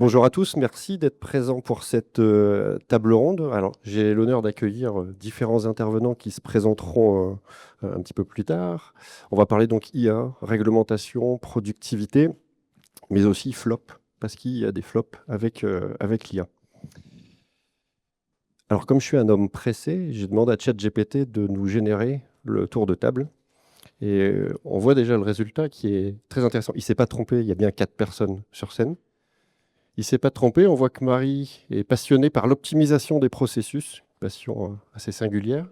Bonjour à tous, merci d'être présents pour cette table ronde. Alors, j'ai l'honneur d'accueillir différents intervenants qui se présenteront un petit peu plus tard. On va parler donc IA, réglementation, productivité, mais aussi flop, parce qu'il y a des flops avec l'IA. Alors, comme je suis un homme pressé, j'ai demandé à ChatGPT de nous générer le tour de table. Et on voit déjà le résultat qui est très intéressant. Il ne s'est pas trompé, il y a bien 4 personnes sur scène. Il ne s'est pas trompé, on voit que Marie est passionnée par l'optimisation des processus, passion assez singulière.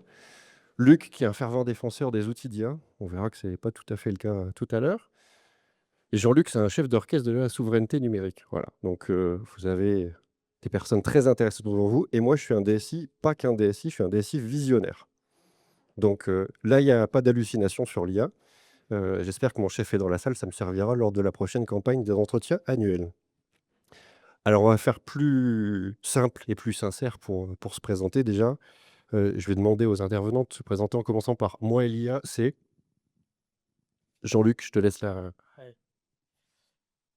Luc, qui est un fervent défenseur des outils d'IA, on verra que ce n'est pas tout à fait le cas tout à l'heure. Et Jean-Luc, c'est un chef d'orchestre de la souveraineté numérique. Voilà. Donc vous avez des personnes très intéressantes devant vous. Et moi, je suis un DSI, pas qu'un DSI, je suis un DSI visionnaire. Donc là, il n'y a pas d'hallucination sur l'IA. J'espère que mon chef est dans la salle, ça me servira lors de la prochaine campagne des entretiens annuels. Alors, on va faire plus simple et plus sincère pour se présenter déjà. Je vais demander aux intervenants de se présenter en commençant par moi et l'IA, c'est Jean-Luc, je te laisse la Ouais.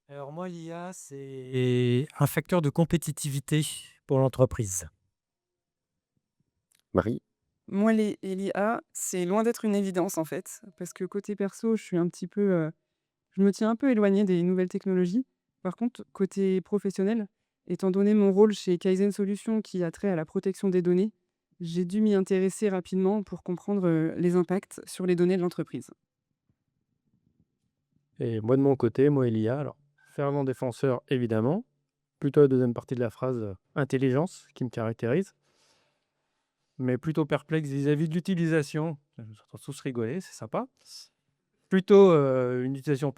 Alors moi, l'IA, c'est un facteur de compétitivité pour l'entreprise. Marie. Moi, l'IA, c'est loin d'être une évidence, en fait, parce que côté perso, je suis un petit peu, je me tiens un peu éloignée des nouvelles technologies. Par contre, côté professionnel, étant donné mon rôle chez Kaizen Solutions qui a trait à la protection des données, j'ai dû m'y intéresser rapidement pour comprendre, les impacts sur les données de l'entreprise. Et moi, de mon côté, moi et l'IA, alors, fervent défenseur, évidemment, plutôt la deuxième partie de la phrase, intelligence, qui me caractérise, mais plutôt perplexe vis-à-vis de l'utilisation. Je vous entends tous rigoler, c'est sympa. Plutôt une utilisation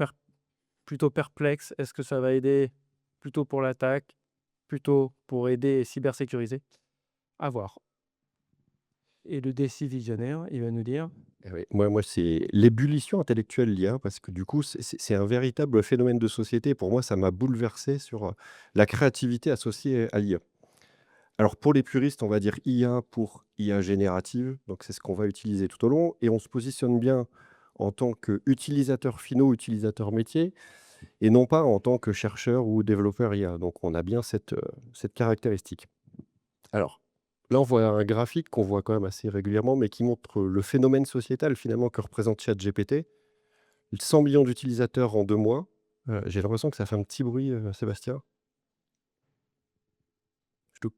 plutôt perplexe. Est-ce que ça va aider plutôt pour l'attaque, plutôt pour aider et cybersécuriser? À voir. Et le DSI visionnaire, il va nous dire. Eh oui, moi, c'est l'ébullition intellectuelle l'IA, parce que du coup, c'est un véritable phénomène de société. Pour moi, ça m'a bouleversé sur la créativité associée à l'IA. Alors, pour les puristes, on va dire IA pour IA générative. Donc, c'est ce qu'on va utiliser tout au long. Et on se positionne bien en tant qu'utilisateur finaux, utilisateur métier, et non pas en tant que chercheur ou développeur IA. Donc, on a bien cette caractéristique. Alors, là, on voit un graphique qu'on voit quand même assez régulièrement, mais qui montre le phénomène sociétal finalement que représente ChatGPT. 100 millions d'utilisateurs en 2 mois. J'ai l'impression que ça fait un petit bruit, Sébastien. Ch'touk.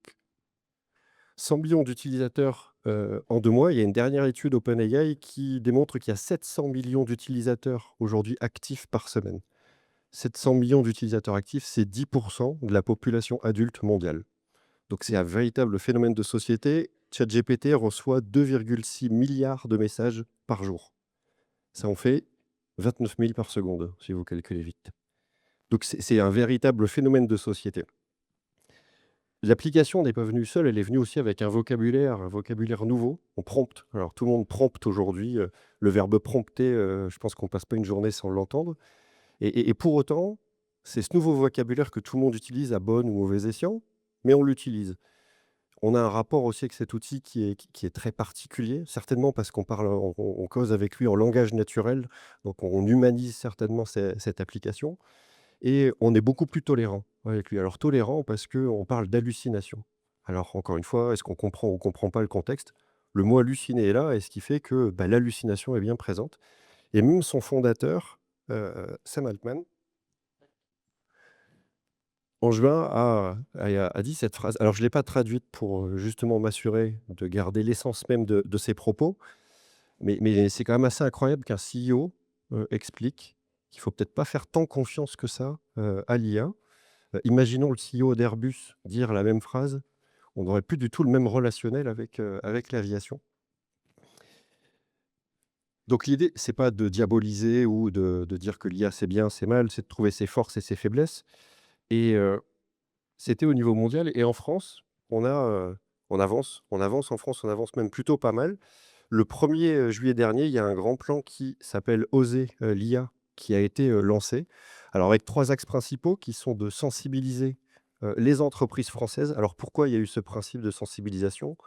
100 millions d'utilisateurs en 2 mois. Il y a une dernière étude OpenAI qui démontre qu'il y a 700 millions d'utilisateurs aujourd'hui actifs par semaine. 700 millions d'utilisateurs actifs, c'est 10% de la population adulte mondiale. Donc c'est un véritable phénomène de société. ChatGPT reçoit 2,6 milliards de messages par jour. Ça en fait 29 000 par seconde, si vous calculez vite. Donc c'est un véritable phénomène de société. L'application n'est pas venue seule, elle est venue aussi avec un vocabulaire nouveau. On prompte. Alors tout le monde prompte aujourd'hui. Le verbe prompter, je pense qu'on passe pas une journée sans l'entendre. Et pour autant, c'est ce nouveau vocabulaire que tout le monde utilise à bon ou mauvais escient, mais on l'utilise. On a un rapport aussi avec cet outil qui est très particulier, certainement parce qu'on parle, on cause avec lui en langage naturel, donc on humanise certainement cette application et on est beaucoup plus tolérant avec lui. Alors tolérant parce qu'on parle d'hallucination. Alors encore une fois, est-ce qu'on comprend ou on comprend pas le contexte? Le mot halluciner est là et ce qui fait que, bah, l'hallucination est bien présente et même son fondateur, Sam Altman, en juin, a dit cette phrase. Alors je ne l'ai pas traduite pour, justement m'assurer de garder l'essence même de ses propos, mais c'est quand même assez incroyable qu'un CEO, explique qu'il faut peut-être pas faire tant confiance que ça, à l'IA. Imaginons le CEO d'Airbus dire la même phrase, on n'aurait plus du tout le même relationnel avec l'aviation. Donc l'idée, c'est pas de diaboliser ou de dire que l'IA c'est bien, c'est mal, c'est de trouver ses forces et ses faiblesses et c'était au niveau mondial et en France, on avance en France, on avance même plutôt pas mal. Le 1er juillet dernier, il y a un grand plan qui s'appelle «Oser l'IA» qui a été, lancé. Alors avec 3 axes principaux qui sont de sensibiliser, les entreprises françaises. Alors pourquoi il y a eu ce principe de sensibilisation?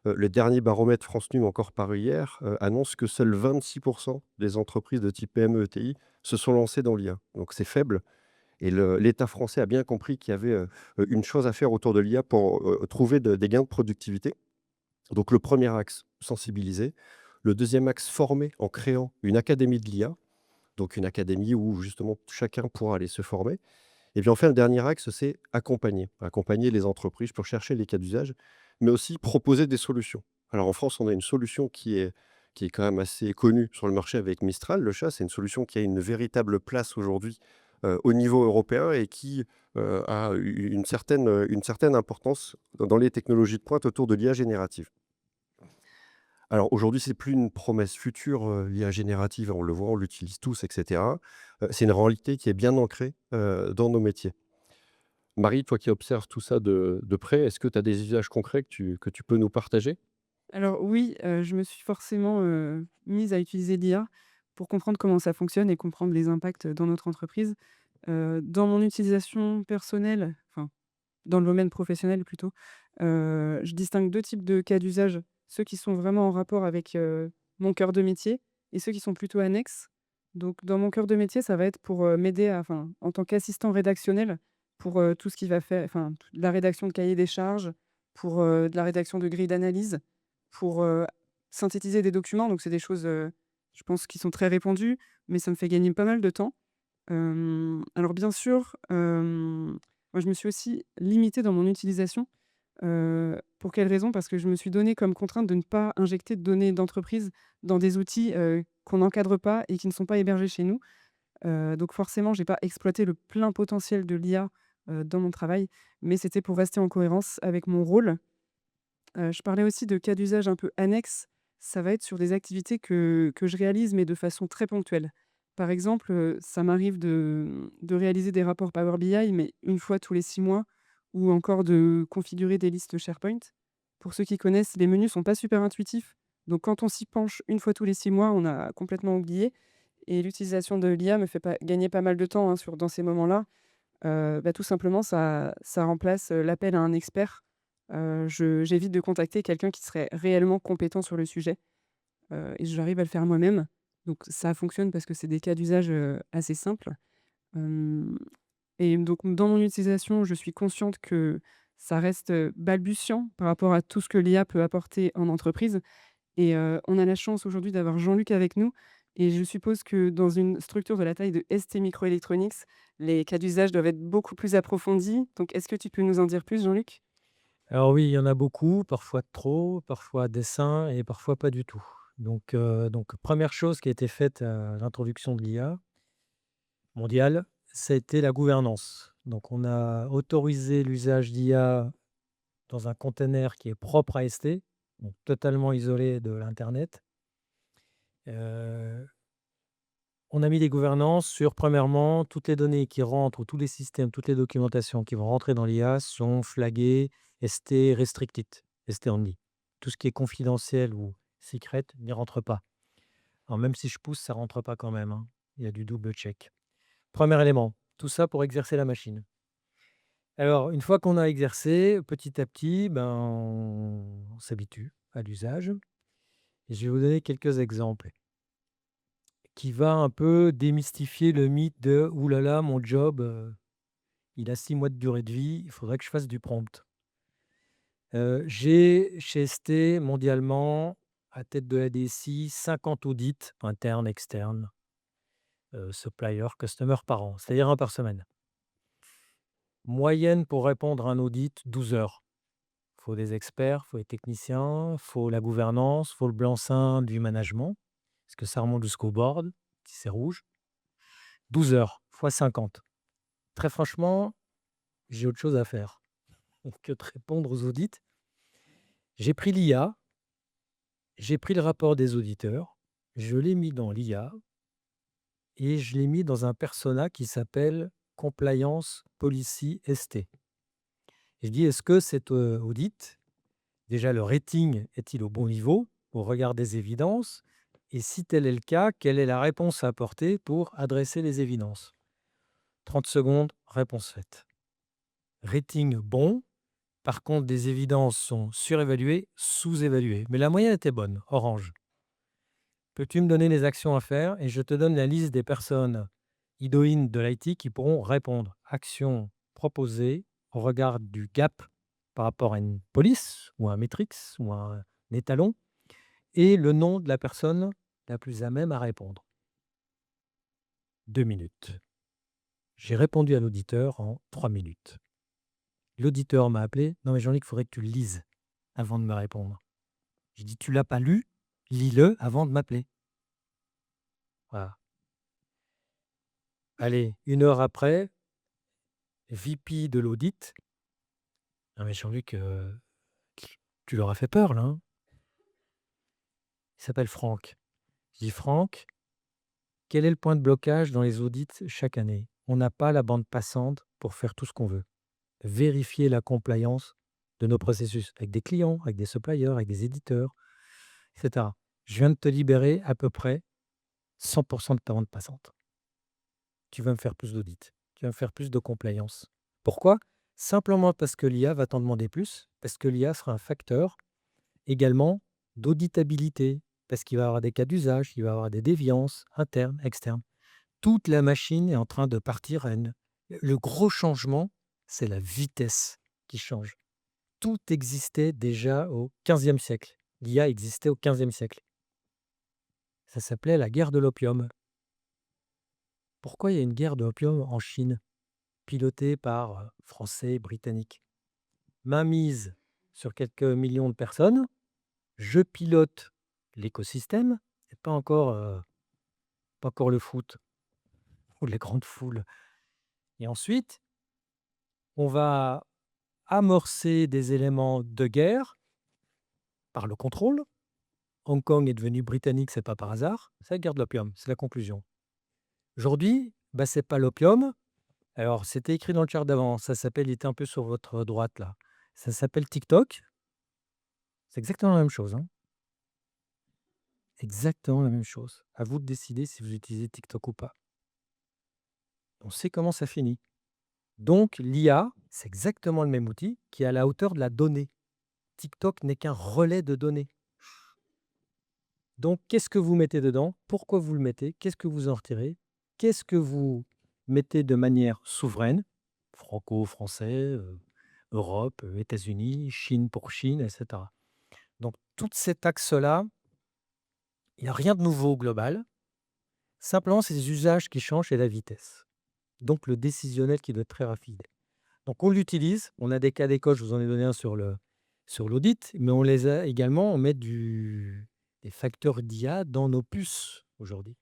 Le dernier baromètre France Num encore paru hier, annonce que seuls 26 des entreprises de type PME, ETI se sont lancées dans l'IA. Donc c'est faible Et l'État français a bien compris qu'il y avait une chose à faire autour de l'IA pour trouver des gains de productivité. Donc le premier axe, sensibiliser. Le deuxième axe, former en créant une académie de l'IA, donc une académie où justement chacun pourra aller se former. Et puis enfin, le dernier axe, c'est accompagner. Accompagner les entreprises pour chercher les cas d'usage, mais aussi proposer des solutions. Alors en France, on a une solution qui est quand même assez connue sur le marché avec Mistral. Le chat, c'est une solution qui a une véritable place aujourd'hui au niveau européen et qui a une certaine importance dans les technologies de pointe autour de l'IA générative. Alors aujourd'hui, c'est plus une promesse future, l'IA générative, on le voit, on l'utilise tous, et cetera. C'est une réalité qui est bien ancrée dans nos métiers. Marie, toi qui observes tout ça de près, est-ce que tu as des usages concrets que tu peux nous partager? Alors oui, je me suis forcément, mise à utiliser l'IA pour comprendre comment ça fonctionne et comprendre les impacts dans notre entreprise. Dans mon utilisation personnelle, enfin, dans le domaine professionnel plutôt, je distingue 2 types de cas d'usage. Ceux qui sont vraiment en rapport avec, mon cœur de métier et ceux qui sont plutôt annexes. Donc dans mon cœur de métier, ça va être pour, m'aider à enfin, en tant qu'assistant rédactionnel pour, tout ce qui va faire enfin, de la rédaction de cahier des charges, pour, de la rédaction de grilles d'analyse, pour, synthétiser des documents. Donc c'est des choses, je pense qui sont très répandues, mais ça me fait gagner pas mal de temps. Alors bien sûr, moi je me suis aussi limitée dans mon utilisation. Pour quelle raison? Parce que je me suis donné comme contrainte de ne pas injecter de données d'entreprise dans des outils, qu'on n'encadre pas et qui ne sont pas hébergés chez nous. Donc forcément, j'ai pas exploité le plein potentiel de l'IA, dans mon travail, mais c'était pour rester en cohérence avec mon rôle. Je parlais aussi de cas d'usage un peu annexes. Ça va être sur des activités que je réalise, mais de façon très ponctuelle. Par exemple, ça m'arrive de réaliser des rapports Power BI, mais une fois tous les 6 mois ou encore de configurer des listes SharePoint. Pour ceux qui connaissent, les menus sont pas super intuitifs, donc quand on s'y penche une fois tous les 6 mois, on a complètement oublié et l'utilisation de l'IA me fait pas gagner pas mal de temps, hein, dans ces moments-là. Bah, tout simplement, ça remplace, l'appel à un expert. J'évite de contacter quelqu'un qui serait réellement compétent sur le sujet, et j'arrive à le faire moi-même. Donc ça fonctionne parce que c'est des cas d'usage, assez simples. Hem et donc dans mon utilisation, je suis consciente que ça reste, balbutiant par rapport à tout ce que l'IA peut apporter en entreprise et on a la chance aujourd'hui d'avoir Jean-Luc avec nous et je suppose que dans une structure de la taille de ST Microelectronics, les cas d'usage doivent être beaucoup plus approfondis. Donc est-ce que tu peux nous en dire plus, Jean-Luc? Alors oui, il y en a beaucoup, parfois trop, parfois à dessein et parfois pas du tout. Donc 1 chose qui a été faite à l'introduction de l'IA mondiale, ça a été la gouvernance. Donc on a autorisé l'usage d'IA dans un container qui est propre à ST, donc totalement isolé de l'internet. Heu, on a mis des gouvernances sur, premièrement, toutes les données qui rentrent ou tous les systèmes, toutes les documentations qui vont rentrer dans l'IA sont flaguées ST restricted, ST only. Tout ce qui est confidentiel ou secret n'y rentre pas. Alors même si je pousse, ça rentre pas quand même, hein. Il y a du double check. Premier élément, tout ça pour exercer la machine. Alors une fois qu'on a exercé, petit à petit, ben, on s'habitue à l'usage et je vais vous donner quelques exemples qui va un peu démystifier le mythe de: «Ouh là là, mon job, il a 6 mois de durée de vie, il faudrait que je fasse du prompt». J'ai chez ST mondialement, à tête de la DSI, 50 audits internes, externes, supplier, customer par an, c'est-à-dire un par semaine. Moyenne pour répondre à un audit, 12 heures. Faut des experts, faut des techniciens, faut la gouvernance, faut le blanc-seing du management, parce que ça remonte jusqu'au board, si c'est rouge. 12 heures fois 50. Très franchement, j'ai autre chose à faire que de répondre aux audits. J'ai pris l'IA, j'ai pris le rapport des auditeurs, je l'ai mis dans l'IA et je l'ai mis dans un persona qui s'appelle Compliance Policy ST. Et je dis: «Est-ce que cet, audit, déjà le rating est-il au bon niveau au regard des évidences? Et si tel est le cas, quelle est la réponse à apporter pour adresser les évidences?» 30 secondes, réponse faite. Rating bon, par contre des évidences sont surévaluées, sous-évaluées. Mais la moyenne était bonne, orange. Peux-tu me donner les actions à faire? Et je te donne la liste des personnes idoines de l'IT qui pourront répondre. Action proposée au regard du gap par rapport à une police ou un Matrix ou un étalon et le nom de la personne la plus à même à répondre. 2 minutes. J'ai répondu à l'auditeur en 3 minutes. L'auditeur m'a appelé. Non mais Jean-Luc, il faudrait que tu le lises avant de me répondre. J'ai dit, tu l'as pas lu? Lis-le avant de m'appeler. Voilà. Allez, 1 heure après, VP de l'audit. Non mais Jean-Luc, tu leur as fait peur là, hein. Il s'appelle Franck. Je dis, Franck, quel est le point de blocage dans les audits chaque année? On n'a pas la bande passante pour faire tout ce qu'on veut. Vérifier la compliance de nos processus avec des clients, avec des suppliers, avec des éditeurs, etc. Je viens de te libérer à peu près 100% de ta bande passante. Tu vas me faire plus d'audits, tu vas me faire plus de compliance. Pourquoi? Simplement parce que l'IA va t'en demander plus, parce que l'IA sera un facteur également d'auditabilité, parce qu'il va y avoir des cas d'usage, il va y avoir des déviances internes, externes. Toute la machine est en train de partir à une... Le gros changement, c'est la vitesse qui change. Tout existait déjà au XVe siècle. L'IA existait au XVe siècle. Ça s'appelait la guerre de l'opium. Pourquoi il y a une guerre de l'opium en Chine, pilotée par Français et Britanniques? Mainmise sur quelques millions de personnes, je pilote l'écosystème, et pas encore le foot ou les grandes foules. Et ensuite, on va amorcer des éléments de guerre par le contrôle. Hong Kong est devenu britannique, c'est pas par hasard. C'est la guerre de l'opium, c'est la conclusion. Aujourd'hui, c'est pas l'opium. Alors, c'était écrit dans le chart d'avant. Ça s'appelle, il était un peu sur votre droite là. Ça s'appelle TikTok. C'est exactement la même chose, hein. Exactement la même chose. À vous de décider si vous utilisez TikTok ou pas. On sait comment ça finit. Donc, l'IA, c'est exactement le même outil qui est à la hauteur de la donnée. TikTok n'est qu'un relais de données. Donc, qu'est-ce que vous mettez dedans? Pourquoi vous le mettez? Qu'est-ce que vous en retirez? Qu'est-ce que vous mettez de manière souveraine? Franco-français, Europe, États-Unis, Chine pour Chine, etc. Donc, tout cet axe-là, il n'y a rien de nouveau au global. Simplement, c'est les usages qui changent et la vitesse. Donc, le décisionnel qui doit être très rapide. Donc, on l'utilise. On a des cas d'école, je vous en ai donné un sur l'audit, mais on les a également, on met des facteurs d'IA dans nos puces aujourd'hui.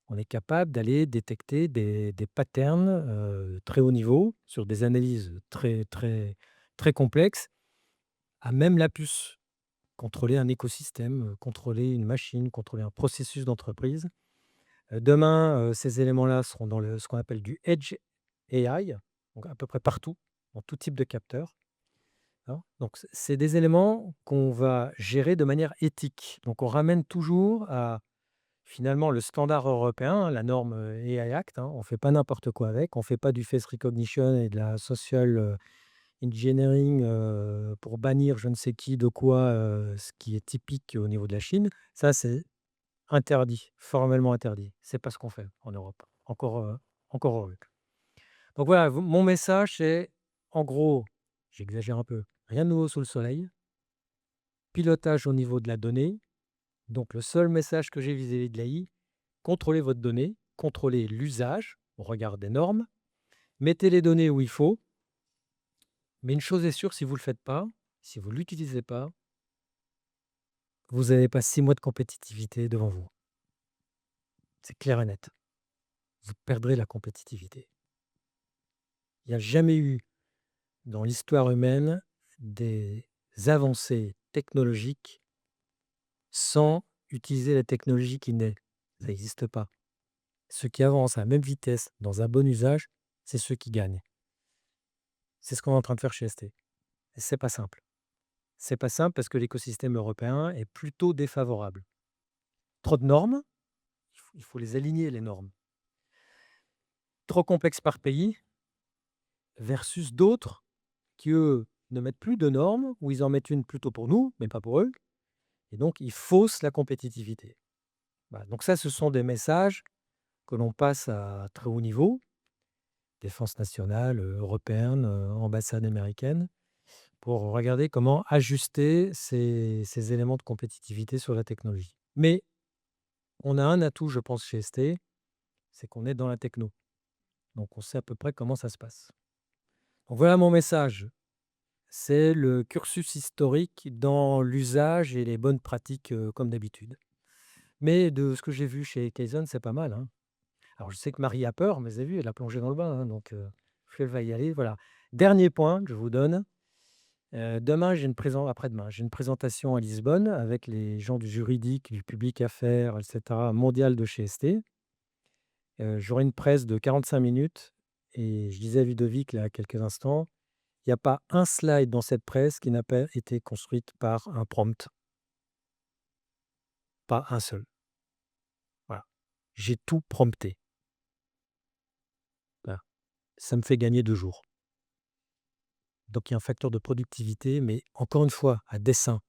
On est capable d'aller détecter des patterns très haut niveau sur des analyses très, très, très complexes à même la puce. Contrôler un écosystème, contrôler une machine, contrôler un processus d'entreprise. Demain, ces éléments-là seront dans ce qu'on appelle du Edge AI, donc à peu près partout, dans tout type de capteur. Hein. Donc, c'est des éléments qu'on va gérer de manière éthique. Donc, on ramène toujours à finalement le standard européen, la norme AI Act. Hein. On ne fait pas n'importe quoi avec. On ne fait pas du face recognition et de la social engineering pour bannir je ne sais qui de quoi, ce qui est typique au niveau de la Chine. Ça, c'est interdit, formellement interdit. C'est pas ce qu'on fait en Europe. Encore heureux. Donc voilà, mon message, c'est en gros, j'exagère un peu, rien de nouveau sous le soleil, pilotage au niveau de la donnée. Donc le seul message que j'ai vis-à-vis de l'AI, contrôlez votre donnée, contrôlez l'usage au regard des normes, mettez les données où il faut. Mais une chose est sûre, si vous ne le faites pas, si vous ne l'utilisez pas, vous n'avez pas 6 mois de compétitivité devant vous. C'est clair et net. Vous perdrez la compétitivité. Il n'y a jamais eu dans l'histoire humaine des avancées technologiques sans utiliser la technologie qui naît. Ça n'existe pas. Ceux qui avancent à la même vitesse, dans un bon usage, c'est ceux qui gagnent. C'est ce qu'on est en train de faire chez ST. Et c'est pas simple. C'est pas simple parce que l'écosystème européen est plutôt défavorable. Trop de normes, il faut les aligner, les normes. Trop complexes par pays, versus d'autres qui, eux, ne mettent plus de normes, ou ils en mettent une plutôt pour nous, mais pas pour eux. Et donc, ils faussent la compétitivité. Voilà. Donc ça, ce sont des messages que l'on passe à très haut niveau, défense nationale, européenne, ambassade américaine, pour regarder comment ajuster ces éléments de compétitivité sur la technologie. Mais on a un atout, je pense, chez ST, c'est qu'on est dans la techno. Donc on sait à peu près comment ça se passe. Donc voilà mon message. C'est le cursus historique dans l'usage et les bonnes pratiques, comme d'habitude. Mais de ce que j'ai vu chez Kaizen, c'est pas mal, hein. Alors je sais que Marie a peur, mais vous avez vu, elle a plongé dans le bain, hein, donc elle va y aller, voilà. Dernier point que je vous donne, demain après-demain, j'ai une présentation à Lisbonne avec les gens du juridique, du public affaires et cetera, mondial de chez ST. J'aurai une presse de 45 minutes et je disais à Ludovic, là, il y a quelques instants, il n'y a pas un slide dans cette presse qui n'a pas été construite par un prompt, pas un seul. Voilà. J'ai tout prompté. Voilà. Ça me fait gagner 2 jours. Donc il y a un facteur de productivité, mais encore une fois, à dessein,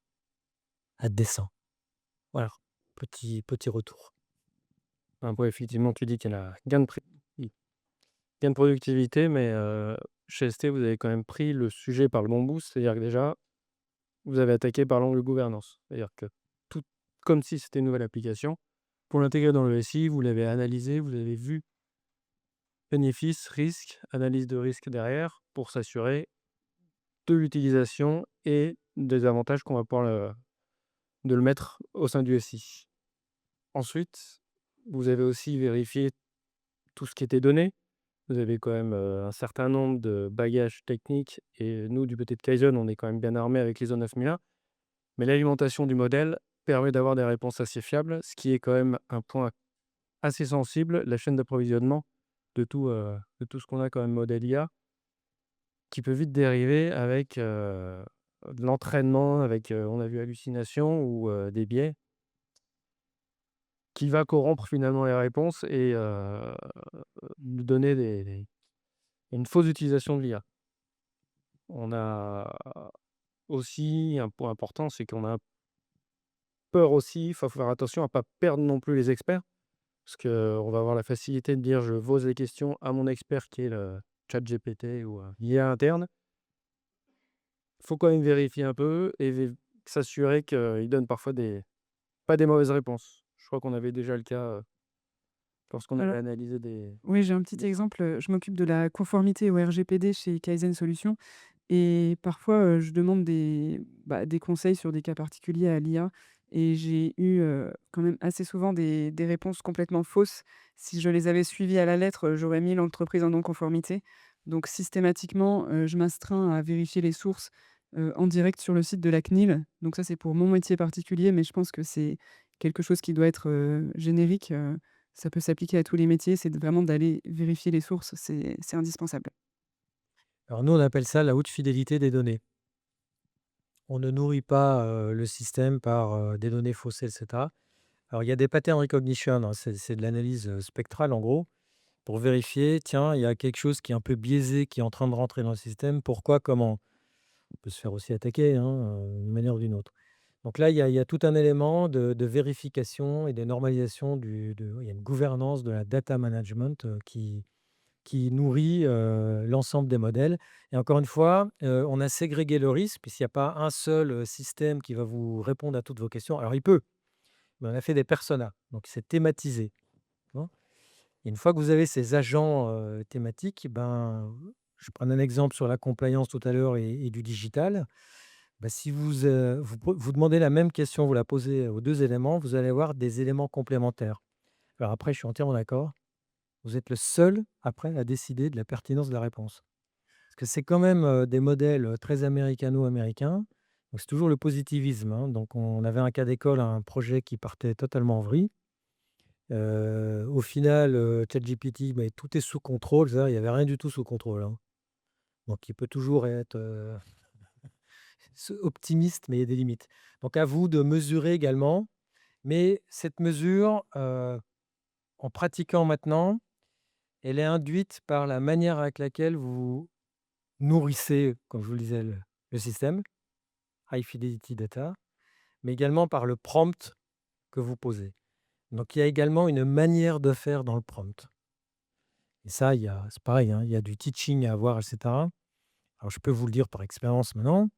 à dessein. Voilà, petit retour. Après, effectivement, tu dis qu'il y a gain de productivité, mais chez ST, vous avez quand même pris le sujet par le bon bout. C'est-à-dire que déjà, vous avez attaqué par l'angle gouvernance. C'est-à-dire que tout comme si c'était une nouvelle application, pour l'intégrer dans le SI, vous l'avez analysé, vous avez vu bénéfices, risques, analyse de risque derrière, pour s'assurer de l'utilisation et des avantages qu'on va pouvoir de le mettre au sein du SI. Ensuite, vous avez aussi vérifié tout ce qui était donné. Vous avez quand même, un certain nombre de bagages techniques et nous, du côté de Kaizen, on est quand même bien armé avec l'ISO 9001. Mais l'alimentation du modèle permet d'avoir des réponses assez fiables, ce qui est quand même un point assez sensible, la chaîne d'approvisionnement de tout ce qu'on a comme modèle IA, qui peut vite dériver avec, de l'entraînement, avec, on a vu hallucination ou, des biais, qui va corrompre finalement les réponses et nous donner une fausse utilisation de l'IA. On a aussi un point important, c'est qu'on a peur aussi, il faut faire attention à pas perdre non plus les experts, parce qu'on va avoir la facilité de dire: «Je pose les questions à mon expert qui est le ChatGPT ou, l'IA interne». Il faut quand même vérifier un peu et s'assurer qu'il donne parfois pas des mauvaises réponses. Je crois qu'on avait déjà le cas, lorsqu'on avait Alors analysé des oui, j'ai un petit exemple, je m'occupe de la conformité au RGPD chez Kaizen Solutions et parfois, je demande des conseils sur des cas particuliers à l'IA et j'ai eu, quand même assez souvent des réponses complètement fausses. Si je les avais suivies à la lettre, j'aurais mis l'entreprise en non-conformité. Donc systématiquement, je m'astreins à vérifier les sources, en direct sur le site de la CNIL. Donc ça, c'est pour mon métier particulier, mais je pense que c'est quelque chose qui doit être, générique, ça peut s'appliquer à tous les métiers, c'est vraiment d'aller vérifier les sources, c'est indispensable. Alors nous, on appelle ça la haute fidélité des données. On ne nourrit pas, le système par, des données faussées et cetera. Alors il y a des pattern recognition, hein, c'est de l'analyse, spectrale en gros, pour vérifier, tiens, il y a quelque chose qui est un peu biaisé qui est en train de rentrer dans le système. Pourquoi? Comment? On peut se faire aussi attaquer, hein, d'une manière ou d'une autre. Donc là, il y a tout un élément de vérification et de normalisation il y a une gouvernance de la data management, qui nourrit, l'ensemble des modèles et encore une fois, on a ségrégué le risque puisqu'il n'y a pas un seul, système qui va vous répondre à toutes vos questions. Alors il peut, mais on a fait des personas, donc c'est thématisé, tu vois? Et une fois que vous avez ces agents, thématiques, ben, je prends un exemple sur la compliance tout à l'heure et du digital. Bah, si vous demandez la même question, vous la posez aux 2 éléments, vous allez avoir des éléments complémentaires. Alors après, je suis entièrement d'accord, vous êtes le seul après à décider de la pertinence de la réponse. Parce que c'est quand même, des modèles, très américano-américains, donc c'est toujours le positivisme, hein. Donc on avait un cas d'école, un projet qui partait totalement en vrille. Au final, ChatGPT, mais tout est sous contrôle, c'est-à-dire il y avait rien du tout sous contrôle, hein. Donc il peut toujours être, optimiste, mais il y a des limites. Donc à vous de mesurer également, mais cette mesure, en pratiquant maintenant, elle est induite par la manière avec laquelle vous nourrissez, comme je vous le disais, le système, high fidelity data, mais également par le prompt que vous posez. Donc il y a également une manière de faire dans le prompt. Et ça, c'est pareil, hein, il y a du teaching à avoir, et cetera. Alors je peux vous le dire par expérience maintenant,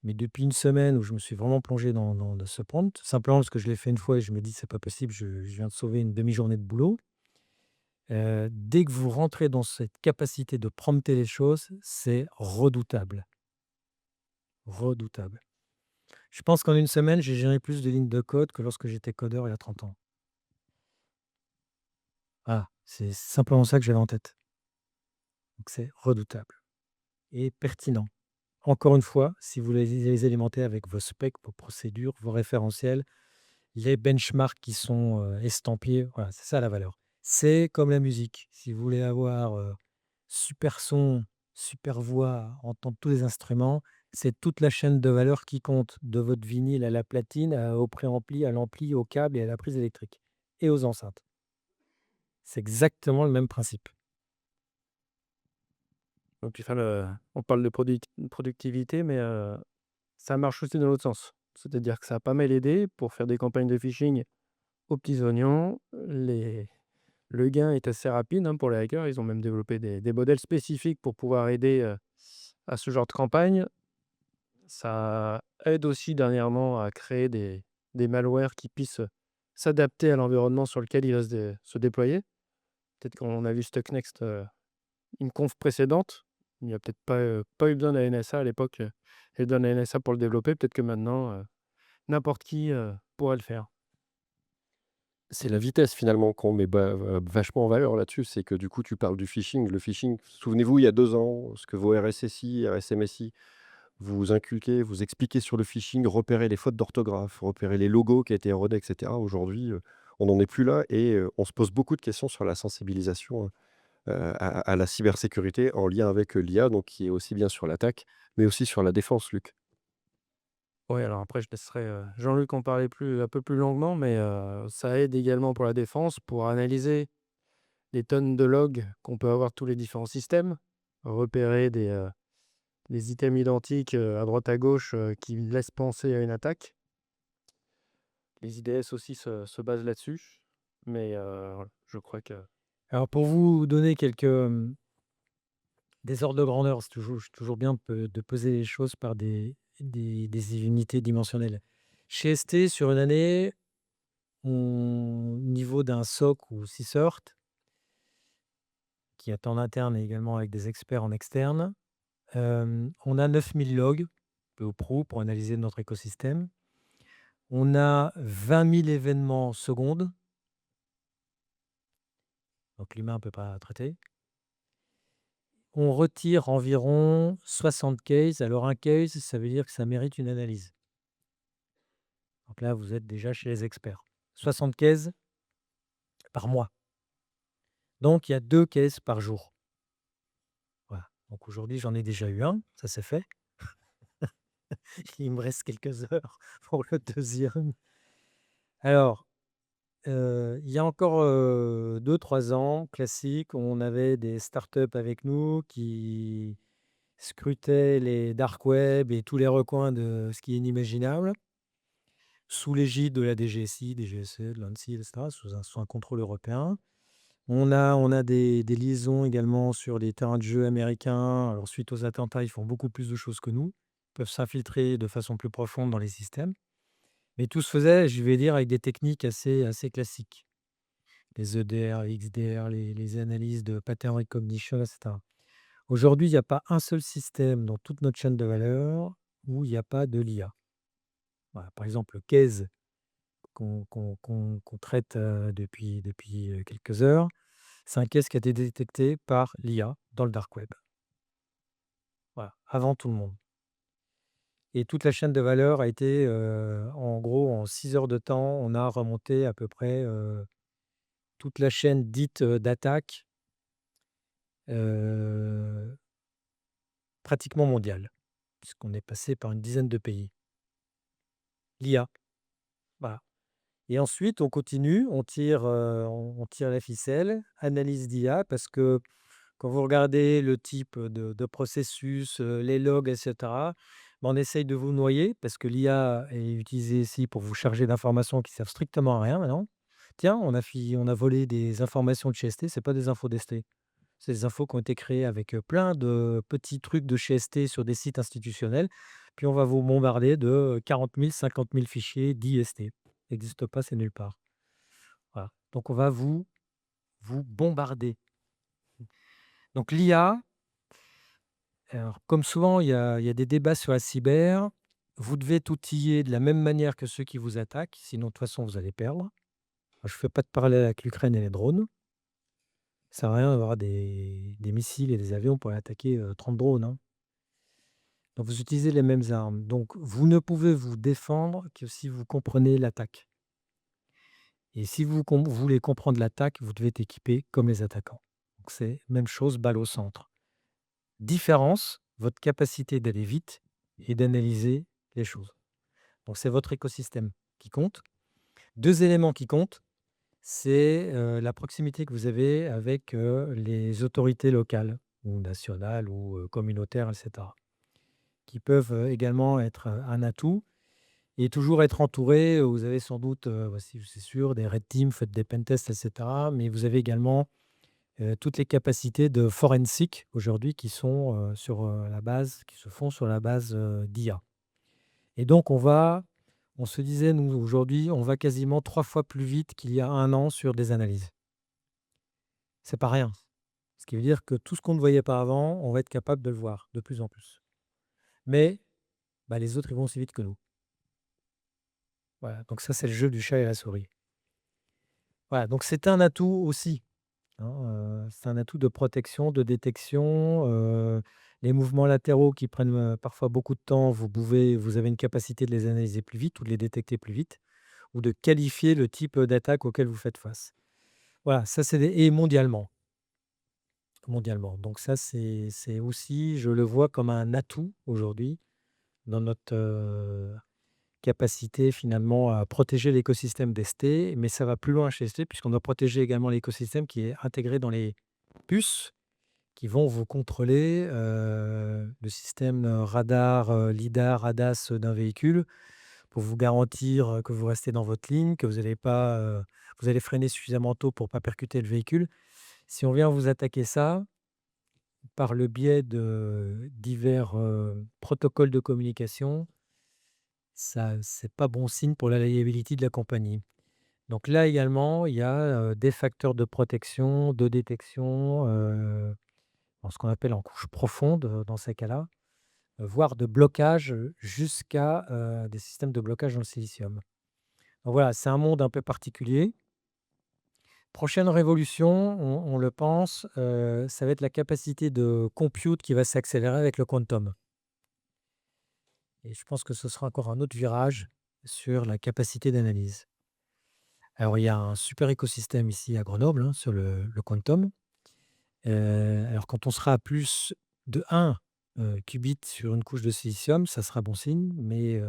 mais depuis une semaine où je me suis vraiment plongé dans ce prompt, simplement parce que je l'ai fait une fois et je me dis: «C'est pas possible, je viens de sauver une demi-journée de boulot». Dès que vous rentrez dans cette capacité de prompter les choses, c'est redoutable, redoutable. Je pense qu'en une semaine, j'ai géré plus de lignes de code que lorsque j'étais codeur il y a 30 ans. Ah, c'est simplement ça que j'avais en tête. Donc c'est redoutable et pertinent. Encore une fois, si vous les alimentez avec vos specs, vos procédures, vos référentiels, les benchmarks qui sont, estampillés, voilà, c'est ça la valeur. C'est comme la musique. Si vous voulez avoir, super son, super voix, entendre tous les instruments, c'est toute la chaîne de valeur qui compte, de votre vinyle à la platine, au préampli, à l'ampli, au câble et à la prise électrique et aux enceintes. C'est exactement le même principe. Donc on parle de productivité, mais ça marche aussi dans l'autre sens. C'est-à-dire que ça a pas mal aidé pour faire des campagnes de phishing aux petits oignons. Le gain est assez rapide, hein, pour les hackers. Ils ont même développé des modèles spécifiques pour pouvoir aider, à ce genre de campagne. Ça aide aussi dernièrement à créer des malwares qui puissent s'adapter à l'environnement sur lequel il va se déployer. Peut-être qu'on a vu Stuxnext, une conf précédente. Il n'y a peut-être pas eu besoin de la NSA à l'époque, et besoin de la NSA pour le développer. Peut-être que maintenant, n'importe qui, pourrait le faire. C'est la vitesse finalement qu'on met vachement en valeur là-dessus. C'est que du coup, tu parles du phishing. Le phishing, souvenez-vous, il y a 2 ans, ce que vos RSSI, RSMSI vous inculquez, vous expliquez sur le phishing, repérer les fautes d'orthographe, repérer les logos qui étaient érodés, et cetera. Aujourd'hui, on n'en est plus là et on se pose beaucoup de questions sur la sensibilisation, à la cybersécurité en lien avec, l'IA, donc qui est aussi bien sur l'attaque, mais aussi sur la défense, Luc. Ouais, alors après je laisserai, Jean-Luc en parler un peu plus longuement, mais ça aide également pour la défense, pour analyser les tonnes de logs qu'on peut avoir de tous les différents systèmes, repérer des items identiques, à droite à gauche, qui laissent penser à une attaque. Les IDS aussi se basent là-dessus, mais voilà, je crois que Alors pour vous donner quelques, des ordres de grandeur, c'est toujours bien de peser les choses par des unités dimensionnelles. Chez ST, sur une année, au niveau d'un SOC ou CSORT, qui est en interne et également avec des experts en externe, on a 9000 logs, peu ou prou, pour analyser notre écosystème. On a 20 000 événements secondes, donc l'humain ne peut pas traiter. On retire environ 60 cases. Alors un case, ça veut dire que ça mérite une analyse. Donc là, vous êtes déjà chez les experts. 60 cases par mois. Donc il y a 2 cases par jour. Voilà. Donc aujourd'hui, j'en ai déjà eu un, ça c'est fait. Il me reste quelques heures pour le deuxième. Alors, il y a encore 2-3 ans, classique, on avait des startups avec nous qui scrutaient les dark web et tous les recoins de ce qui est inimaginable, sous l'égide de la DGSI, DGSE, de l'ANSSI, etc., sous un contrôle européen. On a des liaisons également sur les terrains de jeu américains. Alors, suite aux attentats, ils font beaucoup plus de choses que nous. Ils peuvent s'infiltrer de façon plus profonde dans les systèmes. Mais tout se faisait, je vais dire, avec des techniques assez classiques. Les EDR, XDR, les analyses de pattern recognition, etc. Aujourd'hui, il n'y a pas un seul système dans toute notre chaîne de valeur où il n'y a pas de l'IA. Voilà, par exemple, le case qu'on traite depuis quelques heures, c'est un case qui a été détecté par l'IA dans le dark web. Voilà, avant tout le monde. Et toute la chaîne de valeur a été, en gros, en 6 heures de temps, on a remonté à peu près toute la chaîne dite d'attaque euh, pratiquement mondiale, puisqu'on est passé par une dizaine de pays. L'IA, voilà. Et ensuite, on continue, on tire la ficelle, analyse d'IA, parce que quand vous regardez le type de processus, les logs, etc., ben, on essaye de vous noyer, parce que l'IA est utilisée ici pour vous charger d'informations qui servent strictement à rien maintenant, tiens, on a volé des informations de chez ST, c'est pas des infos d'ST. C'est des infos qui ont été créées avec plein de petits trucs de chez ST sur des sites institutionnels. Puis on va vous bombarder de 40 000, 50 000 fichiers dits ST. N'existe pas, c'est nulle part. Voilà. Donc on va vous bombarder. Donc l'IA, alors comme souvent, il y a des débats sur la cyber. Vous devez t'outiller de la même manière que ceux qui vous attaquent, sinon de toute façon vous allez perdre. Je ne fais pas de parallèle avec l'Ukraine et les drones. Ça sert à rien d'avoir des missiles et des avions pour aller attaquer 30 drones, hein. Donc vous utilisez les mêmes armes. Donc vous ne pouvez vous défendre que si vous comprenez l'attaque. Et si vous voulez comprendre l'attaque, vous devez être équipé comme les attaquants. Donc c'est même chose, balle au centre. Différence, votre capacité d'aller vite et d'analyser les choses. Donc c'est votre écosystème qui compte. Deux éléments qui comptent, c'est la proximité que vous avez avec les autorités locales ou nationales ou communautaires, etc., qui peuvent également être un atout et toujours être entouré. Vous avez sans doute, voici, c'est sûr, des red teams, faites des pentests, etc., mais vous avez également toutes les capacités de forensic aujourd'hui qui sont sur la base, qui se font sur la base d'IA. Et donc on se disait, nous aujourd'hui, on va quasiment 3 fois plus vite qu'il y a un an sur des analyses. C'est pas rien. Ce qui veut dire que tout ce qu'on ne voyait pas avant, on va être capable de le voir de plus en plus. Mais les autres, ils vont aussi vite que nous. Voilà, donc ça, c'est le jeu du chat et la souris. Voilà, donc c'est un atout aussi, hein, c'est un atout de protection, de détection. Les mouvements latéraux qui prennent parfois beaucoup de temps, vous avez une capacité de les analyser plus vite ou de les détecter plus vite, ou de qualifier le type d'attaque auquel vous faites face. Voilà, ça c'est et mondialement. Mondialement. Donc ça, c'est aussi, je le vois comme un atout aujourd'hui dans notre capacité finalement à protéger l'écosystème d'ST, mais ça va plus loin chez ST puisqu'on doit protéger également l'écosystème qui est intégré dans les puces qui vont vous contrôler le système radar, lidar, ADAS d'un véhicule pour vous garantir que vous restez dans votre ligne, que vous allez freiner suffisamment tôt pour ne pas percuter le véhicule. Si on vient vous attaquer ça, par le biais de divers protocoles de communication, ça, c'est pas bon signe pour la reliability de la compagnie. Donc là également, il y a des facteurs de protection, de détection, dans ce qu'on appelle en couche profonde dans ces cas-là, voire de blocage jusqu'à des systèmes de blocage dans le silicium. Donc voilà, c'est un monde un peu particulier. Prochaine révolution, on le pense, ça va être la capacité de compute qui va s'accélérer avec le quantum. Et je pense que ce sera encore un autre virage sur la capacité d'analyse. Alors, il y a un super écosystème ici à Grenoble hein, sur le quantum. Alors, quand on sera à plus de 1 qubit sur une couche de silicium, ça sera bon signe, mais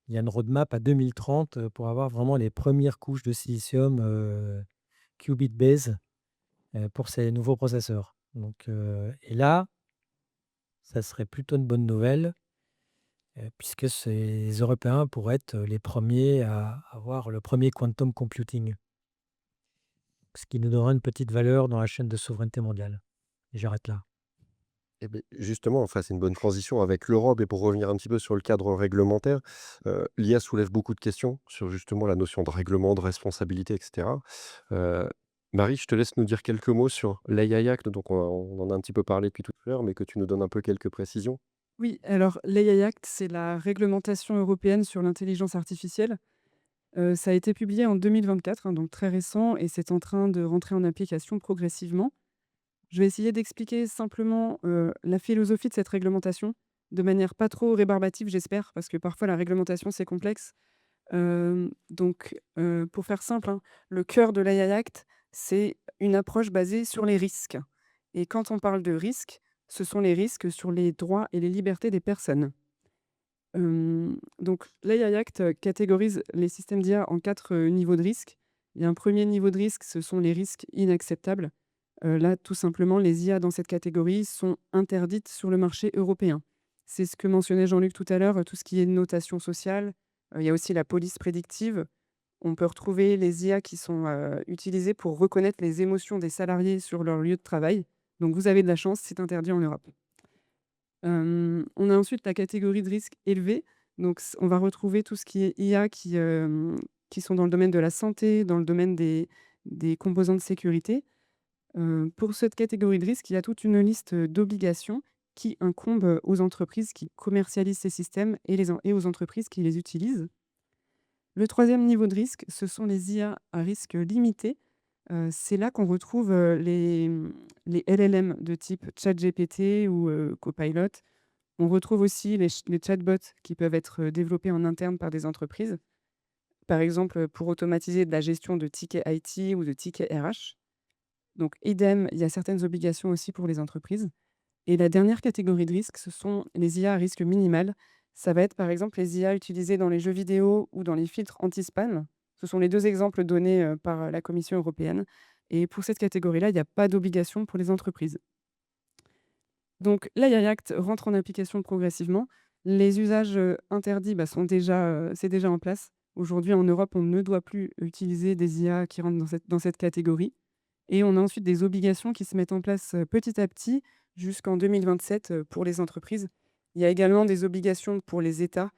il y a une roadmap à 2030 pour avoir vraiment les premières couches de silicium qubit base pour ces nouveaux processeurs. Donc, et là, ça serait plutôt une bonne nouvelle puisque ces Européens pourraient être les premiers à avoir le premier quantum computing, ce qui nous donnera une petite valeur dans la chaîne de souveraineté mondiale. Et j'arrête là. Et beh, justement, enfin, c'est une bonne transition avec l'Europe et pour revenir un petit peu sur le cadre réglementaire, l'IA soulève beaucoup de questions sur justement la notion de règlement, de responsabilité et cetera. Heu, Marie, je te laisse nous dire quelques mots sur l'AI Act, donc on en a un petit peu parlé depuis tout à l'heure, mais que tu nous donnes un peu quelques précisions. Oui, alors l'AI Act, c'est la réglementation européenne sur l'intelligence artificielle. Ça a été publié en 2024, hein, donc très récent, et c'est en train de rentrer en application progressivement. Je vais essayer d'expliquer simplement la philosophie de cette réglementation, de manière pas trop rébarbative, j'espère, parce que parfois la réglementation, c'est complexe. Pour faire simple, hein, le cœur de l'AI Act, c'est une approche basée sur les risques. Et quand on parle de risques, ce sont les risques sur les droits et les libertés des personnes. Donc l'AI Act catégorise les systèmes d'IA en 4 niveaux de risque. Il y a un premier niveau de risque, ce sont les risques inacceptables. Là, tout simplement, les IA dans cette catégorie sont interdites sur le marché européen. C'est ce que mentionnait Jean-Luc tout à l'heure, tout ce qui est notation sociale. Il y a aussi la police prédictive. On peut retrouver les IA qui sont utilisées pour reconnaître les émotions des salariés sur leur lieu de travail. Donc vous avez de la chance, c'est interdit en Europe. On a ensuite la catégorie de risque élevé. Donc on va retrouver tout ce qui est IA qui sont dans le domaine de la santé, dans le domaine des composants de sécurité. Pour cette catégorie de risque, il y a toute une liste d'obligations qui incombent aux entreprises qui commercialisent ces systèmes et aux entreprises qui les utilisent. Le troisième niveau de risque, ce sont les IA à risque limité. C'est là qu'on retrouve les LLM de type ChatGPT ou Copilot. On retrouve aussi les chatbots qui peuvent être développés en interne par des entreprises, par exemple pour automatiser de la gestion de tickets IT ou de tickets RH. Donc, idem, il y a certaines obligations aussi pour les entreprises. Et la dernière catégorie de risque, ce sont les IA à risque minimal. Ça va être par exemple les IA utilisées dans les jeux vidéo ou dans les filtres anti-spam. Ce sont les deux exemples donnés par la Commission européenne. Et pour cette catégorie-là, il n'y a pas d'obligation pour les entreprises. Donc l'AI Act rentre en application progressivement. Les usages interdits c'est déjà en place. Aujourd'hui, en Europe, on ne doit plus utiliser des IA qui rentrent dans cette catégorie. Et on a ensuite des obligations qui se mettent en place petit à petit jusqu'en 2027 pour les entreprises. Il y a également des obligations pour les États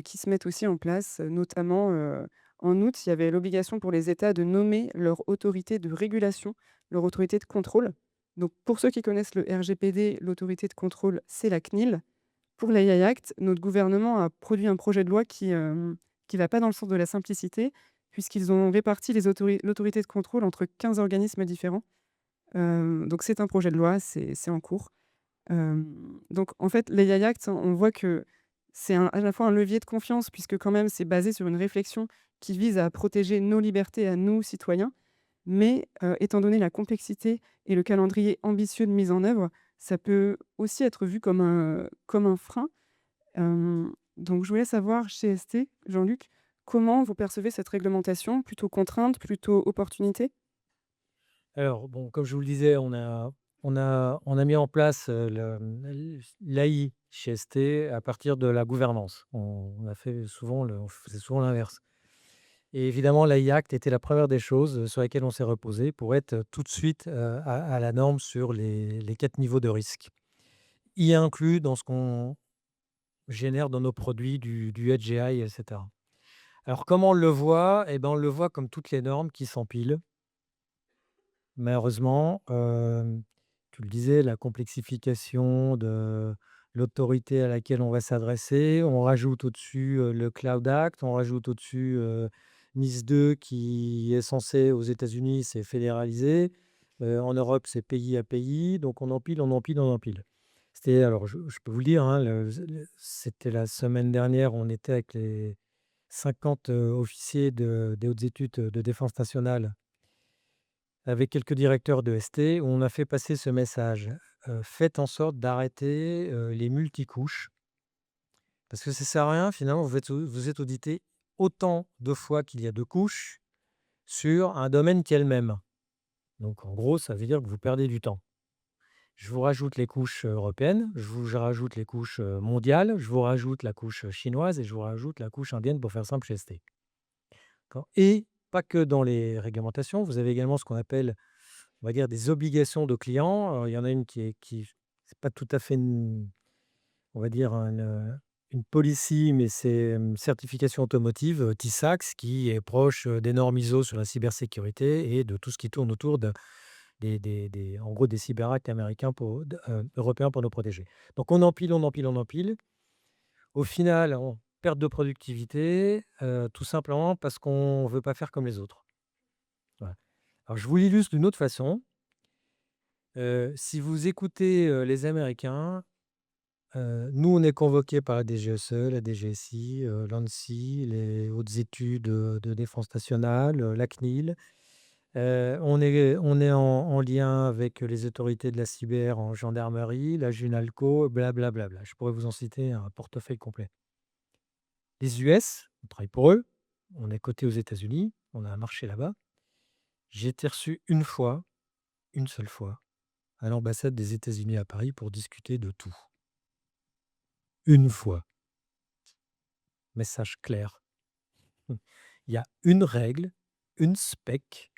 qui se mettent aussi en place, notamment en août, il y avait l'obligation pour les États de nommer leur autorité de régulation, leur autorité de contrôle. Donc, pour ceux qui connaissent le RGPD, l'autorité de contrôle, c'est la CNIL. Pour l'AI Act, notre gouvernement a produit un projet de loi qui ne va pas dans le sens de la simplicité, puisqu'ils ont réparti l'autorité de contrôle entre 15 organismes différents. Donc c'est un projet de loi, c'est en cours. Donc en fait, l'AI Act, on voit que c'est à la fois un levier de confiance, puisque quand même c'est basé sur une réflexion qui vise à protéger nos libertés à nous, citoyens. Mais étant donné la complexité et le calendrier ambitieux de mise en œuvre, ça peut aussi être vu comme un frein. Donc je voulais savoir chez ST, Jean-Luc, comment vous percevez cette réglementation? Plutôt contrainte, plutôt opportunité? Alors, bon, comme je vous le disais, on a mis en place l'AI chez ST à partir de la gouvernance. On faisait souvent l'inverse. Et évidemment, l'AI Act était la première des choses sur lesquelles on s'est reposé pour être tout de suite à la norme sur les 4 niveaux de risque, y inclus dans ce qu'on génère dans nos produits du Edge AI, etc. Alors, comment on le voit? Eh ben, on le voit comme toutes les normes qui s'empilent. Malheureusement, tu le disais, la complexification de l'autorité à laquelle on va s'adresser. On rajoute au-dessus, le Cloud Act, on rajoute au-dessus, NIS 2 qui est censé aux États-Unis, c'est fédéralisé. En Europe, c'est pays à pays, donc on empile, on empile, on empile. Alors je peux vous le dire, hein, c'était la semaine dernière, on était avec les 50, officiers des hautes études de défense nationale avec quelques directeurs de ST, où on a fait passer ce message. Faites en sorte d'arrêter, les multicouches, parce que ça sert à rien finalement, vous êtes audité autant de fois qu'il y a de couches sur un domaine qui est le même. Donc en gros, ça veut dire que vous perdez du temps. Je vous rajoute les couches européennes, je rajoute les couches mondiales, je vous rajoute la couche chinoise et je vous rajoute la couche indienne pour faire simple chez ST. D'accord. Et pas que dans les réglementations, vous avez également ce qu'on appelle, on va dire, des obligations de clients. Il y en a une qui c'est pas tout à fait on va dire une policy, mais c'est, certification automotive, TISAX, qui est proche, des normes ISO sur la cybersécurité et de tout ce qui tourne autour en gros, des cyberactes américains européens pour nous protéger. Donc on empile, on empile, on empile. Au final, on perte de productivité, tout simplement parce qu'on ne veut pas faire comme les autres. Voilà. Alors je vous l'illustre d'une autre façon. Si vous écoutez, les Américains, nous, on est convoqués par la DGSE, la DGSI, l'ANSSI, les hautes études, de défense nationale, la CNIL. On est en lien avec les autorités de la cyber en gendarmerie, la Junalco, blablabla. Je pourrais vous en citer un portefeuille complet. Les US, on travaille pour eux, on est coté aux États-Unis, on a un marché là-bas. J'ai été reçu une fois, une seule fois, à l'ambassade des États-Unis à Paris pour discuter de tout. Une fois. Message clair. Il y a une règle, une spec.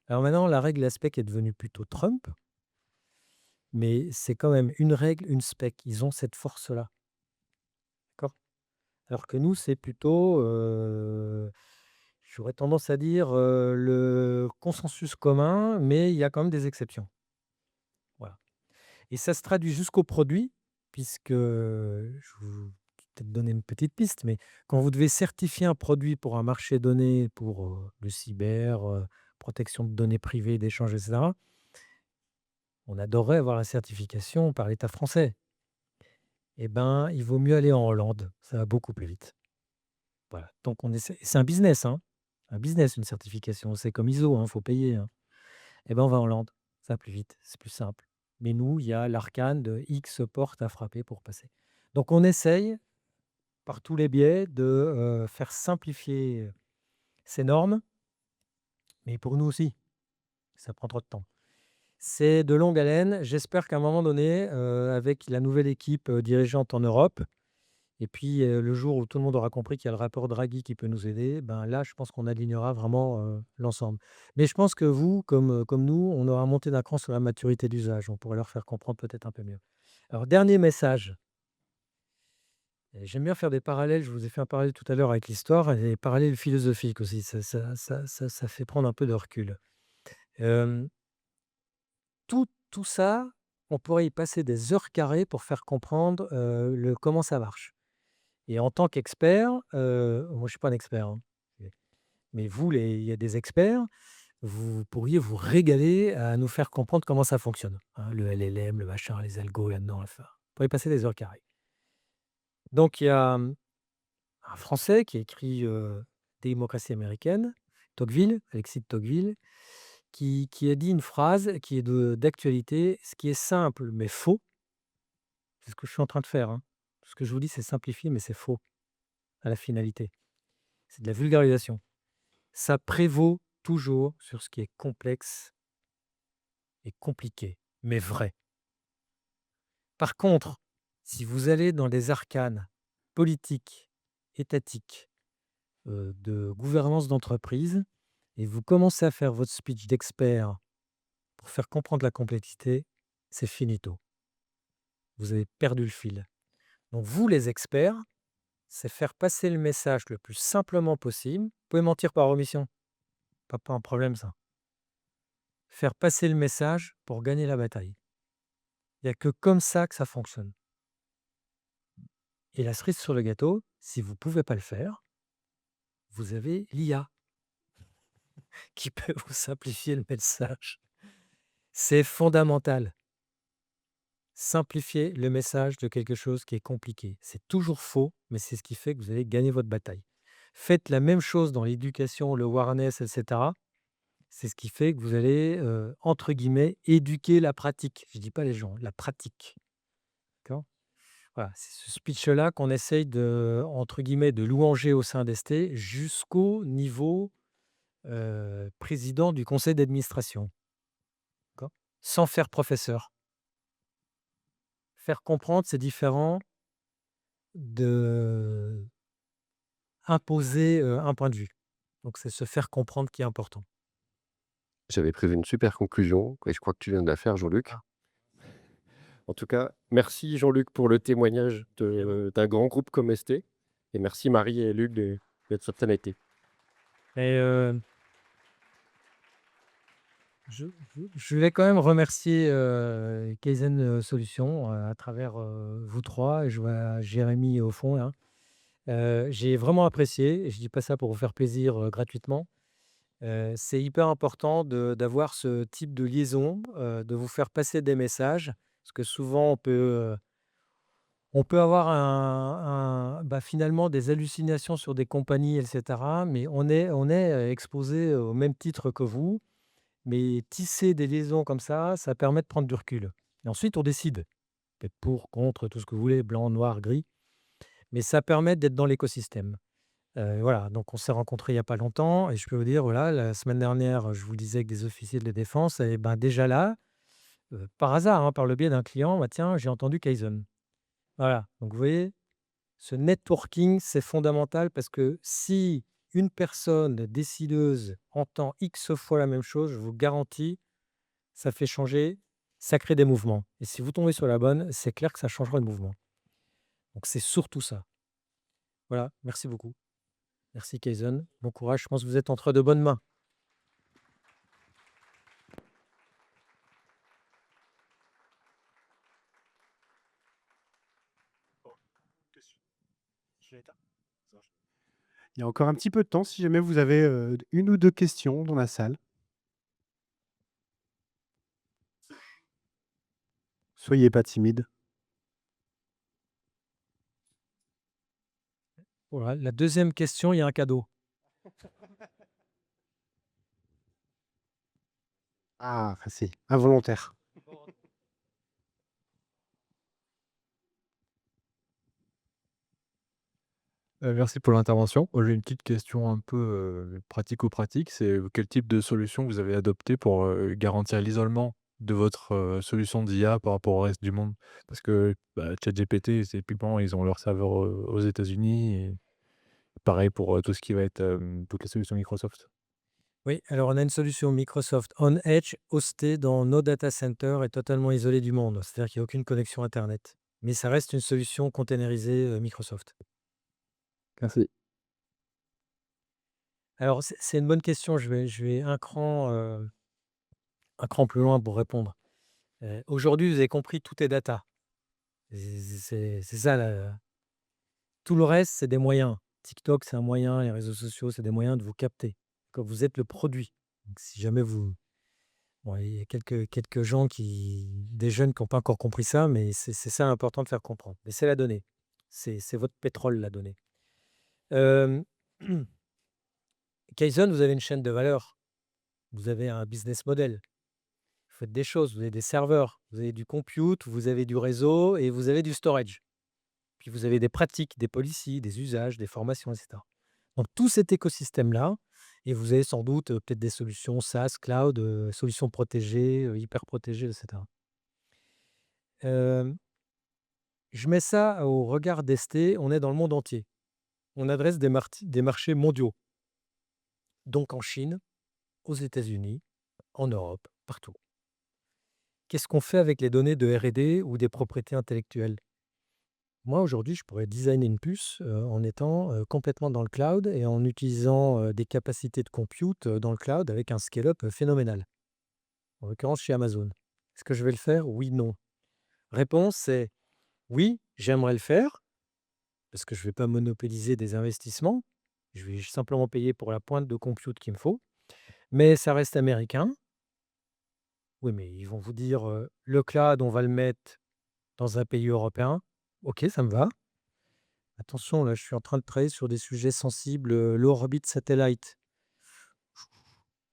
Alors maintenant, la règle, la spec est devenue plutôt Trump, mais c'est quand même une règle, une spec. Ils ont cette force-là, d'accord? Alors que nous, c'est plutôt, j'aurais tendance à dire, le consensus commun, mais il y a quand même des exceptions. Voilà. Et ça se traduit jusqu'au produit, puisque je vous peut-être donner une petite piste, mais quand vous devez certifier un produit pour un marché donné, pour le cyber, protection de données privées, d'échanges, etc., on adorerait avoir la certification par l'État français. Eh ben, il vaut mieux aller en Hollande, ça va beaucoup plus vite. Voilà. Donc on essaie, c'est un business, hein, un business, une certification, c'est comme ISO, il faut payer, hein. Eh ben, on va en Hollande, ça va plus vite, c'est plus simple. Mais nous, il y a l'arcane de X portes à frapper pour passer. Donc on essaye, par tous les biais, de faire simplifier ces normes, mais pour nous aussi, ça prend trop de temps. C'est de longue haleine. J'espère qu'à un moment donné, avec la nouvelle équipe dirigeante en Europe, et puis le jour où tout le monde aura compris qu'il y a le rapport Draghi qui peut nous aider, ben là, je pense qu'on alignera vraiment l'ensemble. Mais je pense que vous, comme nous, on aura monté d'un cran sur la maturité d'usage. On pourrait leur faire comprendre peut-être un peu mieux. Alors, dernier message. Et j'aime bien faire des parallèles. Je vous ai fait un parallèle tout à l'heure avec l'histoire et des parallèles philosophiques aussi. Ça fait prendre un peu de recul. Euh, tout ça, on pourrait y passer des heures carrées pour faire comprendre comment ça marche. Et en tant qu'expert, moi je ne suis pas un expert, hein, mais vous, il y a des experts, vous pourriez vous régaler à nous faire comprendre comment ça fonctionne, hein, le LLM, le machin, les algos là-dedans. Enfin, vous pourriez passer des heures carrées. Donc il y a un Français qui a écrit Démocratie américaine, Tocqueville, Alexis de Tocqueville, qui a dit une phrase qui est d'actualité, ce qui est simple mais faux, c'est ce que je suis en train de faire, hein. Ce que je vous dis, c'est simplifié, mais c'est faux à la finalité. C'est de la vulgarisation. Ça prévaut toujours sur ce qui est complexe et compliqué, mais vrai. Par contre, si vous allez dans des arcanes politiques, étatiques, de gouvernance d'entreprise, et vous commencez à faire votre speech d'expert pour faire comprendre la complexité, c'est finito. Vous avez perdu le fil. Donc vous, les experts, c'est faire passer le message le plus simplement possible. Vous pouvez mentir par omission, pas un problème ça. Faire passer le message pour gagner la bataille. Il n'y a que comme ça que ça fonctionne. Et la cerise sur le gâteau, si vous ne pouvez pas le faire, vous avez l'IA qui peut vous simplifier le message. C'est fondamental. Simplifier le message de quelque chose qui est compliqué. C'est toujours faux, mais c'est ce qui fait que vous allez gagner votre bataille. Faites la même chose dans l'éducation, le awareness, etc. C'est ce qui fait que vous allez, entre guillemets, éduquer la pratique. Je ne dis pas les gens, la pratique. D'accord ? Voilà, c'est ce speech-là qu'on essaye de, entre guillemets, de louanger au sein d'ST jusqu'au niveau président du conseil d'administration. D'accord ? Sans faire professeur. Faire comprendre, c'est différent de imposer un point de vue. Donc, c'est se faire comprendre qui est important. J'avais prévu une super conclusion et je crois que tu viens de la faire, Jean-Luc. Ah. En tout cas, merci Jean-Luc pour le témoignage d'un grand groupe comme ST. Et merci Marie et Luc d'être sur scène été. Et je vais quand même remercier Kaizen Solutions à travers vous trois. Et je vois Jérémy au fond là. J'ai vraiment apprécié, et je ne dis pas ça pour vous faire plaisir gratuitement. C'est hyper important d'avoir ce type de liaison, de vous faire passer des messages, parce que souvent on peut avoir finalement des hallucinations sur des compagnies, etc. Mais on est exposé au même titre que vous. Mais tisser des liaisons comme ça permet de prendre du recul. Et ensuite, on décide. Peut-être pour, contre, tout ce que vous voulez, blanc, noir, gris. Mais ça permet d'être dans l'écosystème. Voilà, donc on s'est rencontrés il n'y a pas longtemps et je peux vous dire, voilà, la semaine dernière, je vous le disais avec des officiers de la défense, et ben déjà là, par hasard, hein, par le biais d'un client, bah, tiens, j'ai entendu Kaizen. Voilà, donc vous voyez, ce networking, c'est fondamental parce que si une personne décideuse entend X fois la même chose, je vous garantis, ça fait changer, ça crée des mouvements. Et si vous tombez sur la bonne, c'est clair que ça changera le mouvement. Donc c'est surtout ça. Voilà, merci beaucoup. Merci Kaizen. Bon courage, je pense que vous êtes entre de bonnes mains. Il y a encore un petit peu de temps si jamais vous avez une ou deux questions dans la salle. Soyez pas timide. Voilà, la deuxième question, il y a un cadeau. Ah, si, involontaire. Merci pour l'intervention. Moi, j'ai une petite question un peu, pratico-pratique. C'est, quel type de solution vous avez adopté pour, garantir l'isolement de votre, solution d'IA par rapport au reste du monde? Parce que, bah, ChatGPT, typiquement, ils ont leur serveur, aux États-Unis et pareil pour, tout ce qui va être, toutes les solutions Microsoft. Oui, alors on a une solution Microsoft On Edge hostée dans nos data centers et totalement isolée du monde. C'est-à-dire qu'il n'y a aucune connexion Internet. Mais ça reste une solution containerisée Microsoft. Merci. Alors c'est une bonne question. Je vais un cran plus loin pour répondre. Aujourd'hui, vous avez compris, tout est data. C'est ça. Tout le reste, c'est des moyens. TikTok, c'est un moyen. Les réseaux sociaux, c'est des moyens de vous capter. Quand vous êtes le produit. Donc, si jamais vous... Bon, il y a quelques gens des jeunes qui n'ont pas encore compris ça, mais c'est ça l'important de faire comprendre. Mais c'est la donnée. C'est votre pétrole, la donnée. Euh, Kaizen, vous avez une chaîne de valeur. Vous avez un business model. Vous faites des choses. Vous avez des serveurs. Vous avez du compute, vous avez du réseau et vous avez du storage. Puis vous avez des pratiques, des policies, des usages, des formations, etc. Donc tout cet écosystème-là, et vous avez sans doute peut-être des solutions SaaS, cloud, solutions protégées, hyper protégées, etc. Euh, je mets ça au regard d'Esté, on est dans le monde entier. On adresse des marchés mondiaux. Donc en Chine, aux États-Unis, en Europe, partout. Qu'est-ce qu'on fait avec les données de R&D ou des propriétés intellectuelles? Moi, aujourd'hui, je pourrais designer une puce en étant complètement dans le cloud et en utilisant des capacités de compute dans le cloud avec un scale-up phénoménal. En l'occurrence, chez Amazon. Est-ce que je vais le faire? Oui, non. Réponse, c'est oui, j'aimerais le faire parce que je ne vais pas monopoliser des investissements. Je vais simplement payer pour la pointe de compute qu'il me faut. Mais ça reste américain. Oui, mais ils vont vous dire le cloud, on va le mettre dans un pays européen. Ok, ça me va. Attention, là, je suis en train de travailler sur des sujets sensibles, low orbit satellite.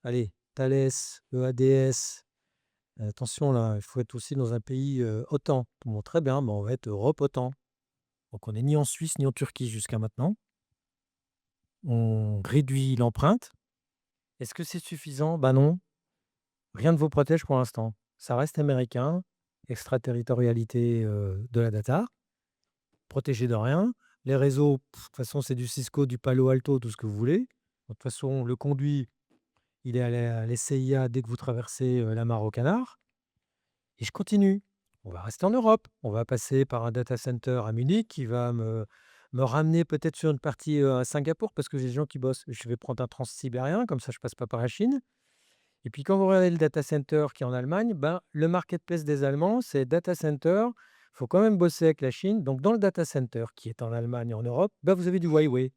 Allez, Thales, EADS. Attention, là, il faut être aussi dans un pays OTAN. Bon, très bien, on va être Europe OTAN. Donc, on n'est ni en Suisse ni en Turquie jusqu'à maintenant. On réduit l'empreinte. Est-ce que c'est suffisant? Ben non. Rien ne vous protège pour l'instant. Ça reste américain. Extraterritorialité de la data. Protégé de rien. Les réseaux, de toute façon, c'est du Cisco, du Palo Alto, tout ce que vous voulez. De toute façon, le conduit, il est à l'SCIA dès que vous traversez la mare au canard. Et je continue. On va rester en Europe. On va passer par un data center à Munich qui va me ramener peut-être sur une partie à Singapour parce que j'ai des gens qui bossent. Je vais prendre un transsibérien, comme ça je passe pas par la Chine. Et puis quand vous regardez le data center qui est en Allemagne, le marketplace des Allemands, c'est data center. Il faut quand même bosser avec la Chine. Donc dans le data center qui est en Allemagne et en Europe, vous avez du Huawei.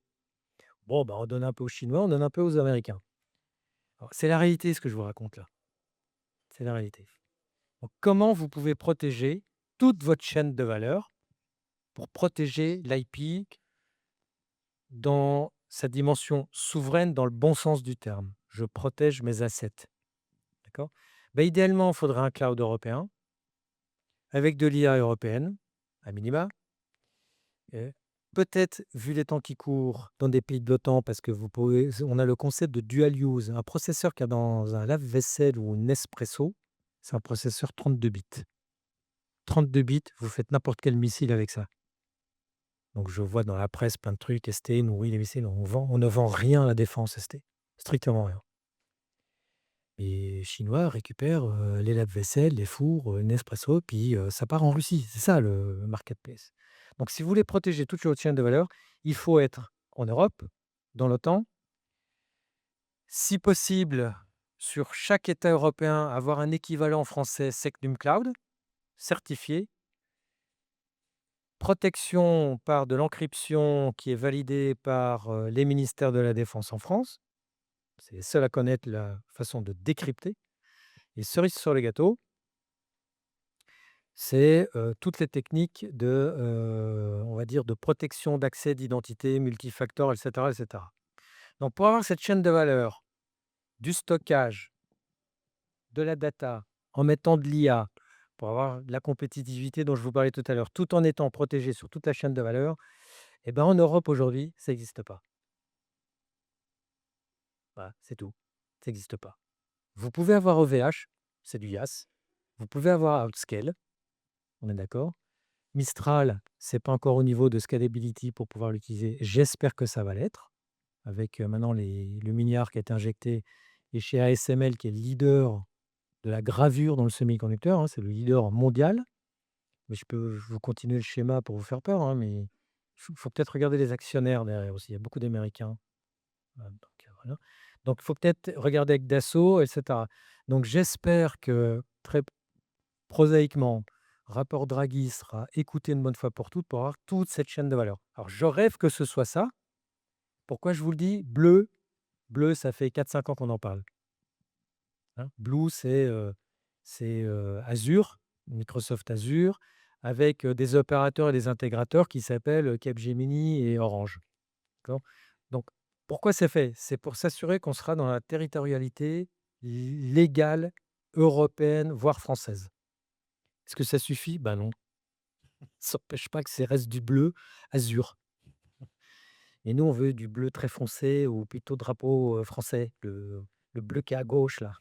Bon, on donne un peu aux Chinois, on donne un peu aux Américains. Alors, c'est la réalité ce que je vous raconte là. C'est la réalité. Donc, comment vous pouvez protéger toute votre chaîne de valeur pour protéger l'IP dans sa dimension souveraine dans le bon sens du terme? Je protège mes assets. D'accord? Idéalement, il faudrait un cloud européen avec de l'IA européenne, à minima. Peut-être, vu les temps qui courent, dans des pays de l'OTAN, parce que on a le concept de dual use. Un processeur qui a dans un lave-vaisselle ou une Nespresso, c'est un processeur 32 bits. 32 bits, vous faites n'importe quel missile avec ça. Donc je vois dans la presse plein de trucs, ST, nourri, les missiles, on ne vend rien à la défense, ST. Strictement rien. Les Chinois récupèrent les lave-vaisselle, les fours, Nespresso, puis ça part en Russie. C'est ça le marketplace. Donc si vous voulez protéger toute votre chaîne de valeur, il faut être en Europe, dans l'OTAN, si possible, sur chaque État européen, avoir un équivalent français Secnum Cloud, certifié, protection par de l'encryption qui est validée par les ministères de la Défense en France. C'est les seuls à connaître la façon de décrypter. Et cerise sur le gâteau, c'est toutes les techniques de, on va dire, de protection d'accès, d'identité, multifactor, etc., etc. Donc, pour avoir cette chaîne de valeur, du stockage, de la data, en mettant de l'IA, pour avoir de la compétitivité dont je vous parlais tout à l'heure, tout en étant protégé sur toute la chaîne de valeur, eh ben, en Europe aujourd'hui, ça n'existe pas. Voilà, c'est tout. Ça n'existe pas. Vous pouvez avoir OVH, c'est du IaaS. Vous pouvez avoir Outscale, on est d'accord. Mistral, c'est pas encore au niveau de scalability pour pouvoir l'utiliser. J'espère que ça va l'être, avec maintenant le milliard qui a été injecté, et chez ASML qui est le leader de la gravure dans le semi-conducteur, hein, c'est le leader mondial. Mais je peux vous continuer le schéma pour vous faire peur, hein, mais il faut peut-être regarder les actionnaires derrière aussi. Il y a beaucoup d'Américains. Voilà. Donc il faut peut-être regarder avec Dassault, etc. Donc j'espère que très prosaïquement, rapport Draghi sera écouté une bonne fois pour toutes pour avoir toute cette chaîne de valeur. Alors, je rêve que ce soit ça. Pourquoi je vous le dis? Bleu, ça fait 4-5 ans qu'on en parle. Hein. Blue, c'est Azure, Microsoft Azure, avec des opérateurs et des intégrateurs qui s'appellent Capgemini et Orange. D'accord. Donc, pourquoi c'est fait? C'est pour s'assurer qu'on sera dans la territorialité légale, européenne, voire française. Est-ce que ça suffit? Ben non. Ça n'empêche pas que c'est reste du bleu azur. Et nous, on veut du bleu très foncé ou plutôt drapeau français, le bleu qui est à gauche là.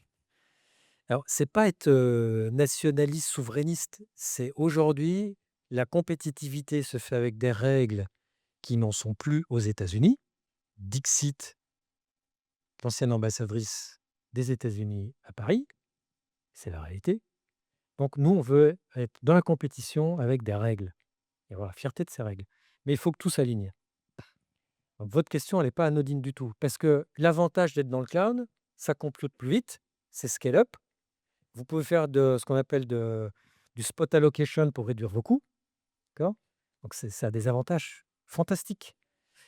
Alors, c'est pas être nationaliste, souverainiste, c'est aujourd'hui, la compétitivité se fait avec des règles qui n'en sont plus aux États-Unis. Dixit, l'ancienne ambassadrice des États-Unis à Paris, c'est la réalité. Donc, nous, on veut être dans la compétition avec des règles et avoir la fierté de ces règles. Mais il faut que tout s'aligne. Donc, votre question, elle n'est pas anodine du tout. Parce que l'avantage d'être dans le cloud, ça compute plus vite, c'est scale up. Vous pouvez faire ce qu'on appelle du spot allocation pour réduire vos coûts. D'accord. Donc, ça a des avantages fantastiques.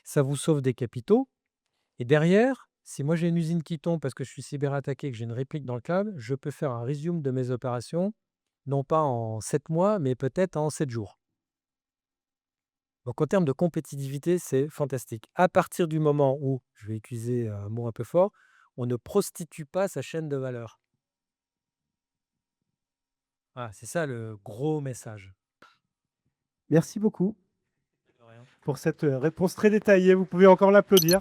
Ça vous sauve des capitaux. Et derrière, si moi j'ai une usine qui tombe parce que je suis cyberattaqué, que j'ai une réplique dans le cloud, je peux faire un resume de mes opérations, non pas en 7 mois, mais peut-être en 7 jours. Donc en termes de compétitivité, c'est fantastique. À partir du moment où, je vais utiliser un mot un peu fort, on ne prostitue pas sa chaîne de valeur. Voilà, c'est ça le gros message. Merci beaucoup De rien. pour cette réponse très détaillée. Vous pouvez encore l'applaudir.